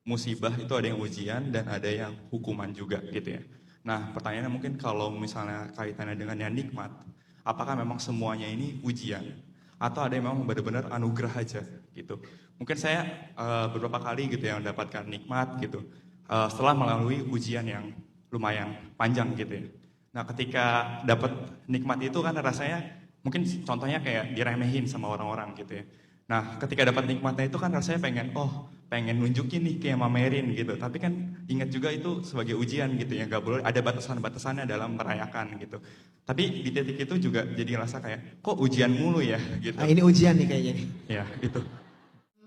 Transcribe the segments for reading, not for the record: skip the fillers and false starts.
musibah itu ada yang ujian dan ada yang hukuman juga gitu ya. Nah, pertanyaannya mungkin kalau misalnya kaitannya dengan yang nikmat, apakah memang semuanya ini ujian atau ada yang memang benar-benar anugerah aja gitu. Mungkin saya beberapa kali gitu yang mendapatkan nikmat gitu setelah melalui ujian yang lumayan panjang gitu ya. Nah, ketika dapat nikmat itu kan rasanya mungkin contohnya kayak diremehin sama orang-orang gitu ya. Nah, ketika dapat nikmatnya itu kan rasanya pengen nunjukin nih kayak mamerin gitu. Tapi kan ingat juga itu sebagai ujian gitu ya, nggak boleh ada batasan-batasannya dalam merayakan gitu. Tapi di titik itu juga jadi rasa kayak kok ujian mulu ya gitu. Nah, ini ujian nih kayaknya nih. Ya, itu.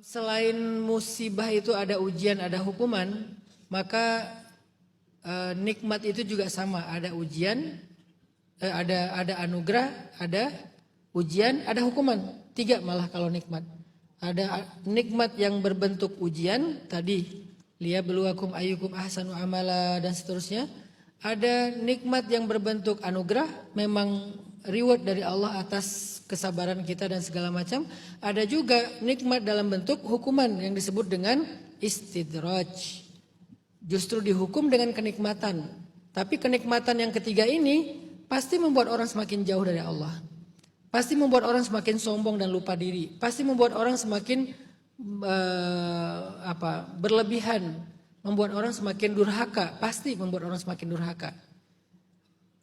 Selain musibah itu ada ujian, ada hukuman, maka nikmat itu juga sama, ada ujian, ada anugerah, ada ujian, ada hukuman. 3 malah kalau nikmat. Ada nikmat yang berbentuk ujian tadi, liyabluwakum ayyukum ahsanu amala dan seterusnya. Ada nikmat yang berbentuk anugerah, memang reward dari Allah atas kesabaran kita dan segala macam. Ada juga nikmat dalam bentuk hukuman yang disebut dengan istidraj. Justru dihukum dengan kenikmatan. Tapi kenikmatan yang ketiga ini pasti membuat orang semakin jauh dari Allah. Pasti membuat orang semakin sombong dan lupa diri. Pasti membuat orang semakin berlebihan. Membuat orang semakin durhaka. Pasti membuat orang semakin durhaka.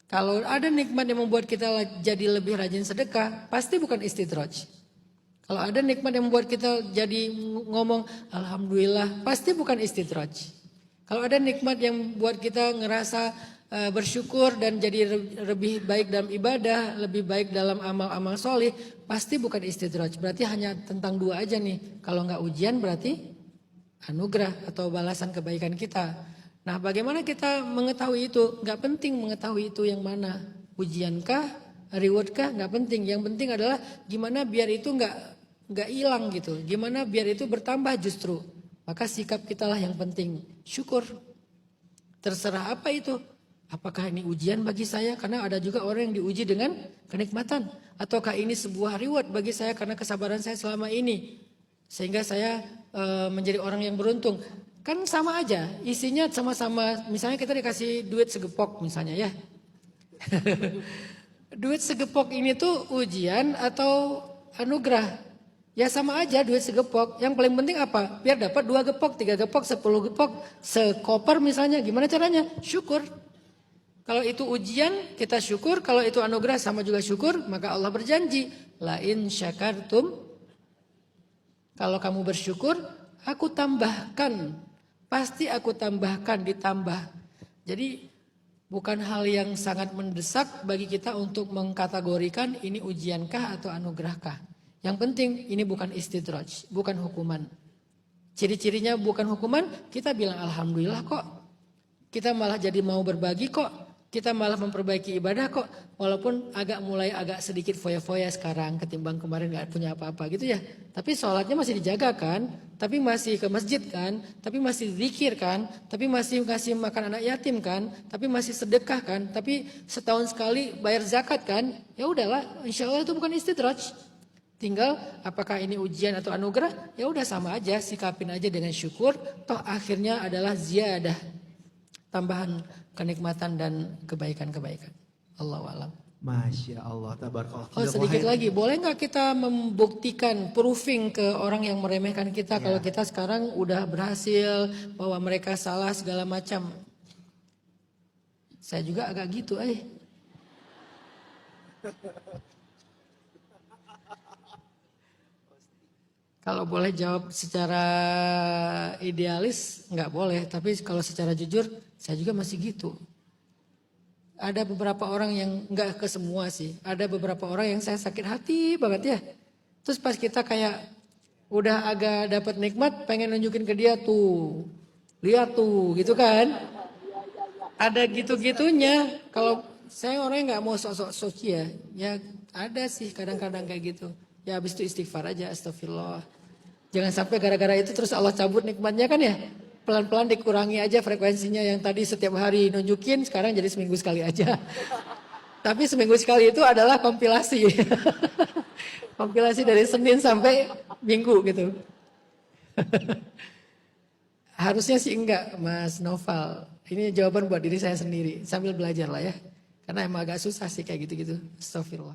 Kalau ada nikmat yang membuat kita jadi lebih rajin sedekah, pasti bukan istidraj. Kalau ada nikmat yang membuat kita jadi ngomong alhamdulillah, pasti bukan istidraj. Kalau ada nikmat yang buat kita ngerasa bersyukur dan jadi lebih baik dalam ibadah, lebih baik dalam amal-amal solih, pasti bukan istidraj. Berarti hanya tentang 2 aja nih. Kalau nggak ujian berarti anugerah atau balasan kebaikan kita. Nah, bagaimana kita mengetahui itu? Nggak penting mengetahui itu yang mana. Ujiankah, rewardkah? Nggak penting. Yang penting adalah gimana biar itu nggak hilang gitu. Gimana biar itu bertambah justru. Maka sikap kita lah yang penting. Syukur. Terserah apa itu. Apakah ini ujian bagi saya? Karena ada juga orang yang diuji dengan kenikmatan. Ataukah ini sebuah reward bagi saya karena kesabaran saya selama ini. Sehingga saya menjadi orang yang beruntung. Kan sama aja. Isinya sama-sama. Misalnya kita dikasih duit segepok misalnya ya. Duit segepok ini tuh ujian atau anugerah? Ya sama aja duit segepok. Yang paling penting apa? Biar dapat 2 gepok, 3 gepok, 10 gepok, sekoper misalnya. Gimana caranya? Syukur. Kalau itu ujian kita syukur. Kalau itu anugerah sama juga syukur. Maka Allah berjanji. Lain syakartum. Kalau kamu bersyukur, aku tambahkan. Pasti aku tambahkan, ditambah. Jadi bukan hal yang sangat mendesak bagi kita untuk mengkategorikan ini ujiankah atau anugerahkah. Yang penting ini bukan istidraj, bukan hukuman. Ciri-cirinya bukan hukuman, kita bilang alhamdulillah kok. Kita malah jadi mau berbagi kok. Kita malah memperbaiki ibadah kok. Walaupun mulai agak sedikit foya-foya sekarang ketimbang kemarin gak punya apa-apa gitu ya. Tapi sholatnya masih dijaga kan. Tapi masih ke masjid kan. Tapi masih zikir kan. Tapi masih kasih makan anak yatim kan. Tapi masih sedekah kan. Tapi setahun sekali bayar zakat kan. Ya udahlah, insya Allah itu bukan istidraj. Tinggal apakah ini ujian atau anugerah? Ya udah sama aja, sikapin aja dengan syukur. Toh akhirnya adalah ziyadah, tambahan kenikmatan dan kebaikan-kebaikan. Allahu a'lam. Masya Allah, tabarakallah. Oh sedikit lagi, boleh nggak kita membuktikan, proving ke orang yang meremehkan kita kalau kita sekarang udah berhasil, bahwa mereka salah segala macam. Saya juga agak gitu, Kalau boleh jawab secara idealis nggak boleh, tapi kalau secara jujur saya juga masih gitu. Ada beberapa orang yang nggak ke semua sih, ada beberapa orang yang saya sakit hati banget ya. Terus pas kita kayak udah agak dapat nikmat, pengen nunjukin ke dia tuh, lihat tuh, gitu kan? Ada gitu-gitunya. Kalau saya orangnya nggak mau sok-sok suci ya ada sih kadang-kadang kayak gitu. Ya habis itu istighfar aja, astagfirullah. Jangan sampai gara-gara itu terus Allah cabut nikmatnya kan ya. Pelan-pelan dikurangi aja frekuensinya yang tadi setiap hari nunjukin, sekarang jadi seminggu sekali aja. Tapi seminggu sekali itu adalah kompilasi. Kompilasi dari Senin sampai Minggu gitu. Harusnya sih enggak, Mas Noval. Ini jawaban buat diri saya sendiri, sambil belajar lah ya. Karena emang agak susah sih kayak gitu-gitu. Astagfirullah.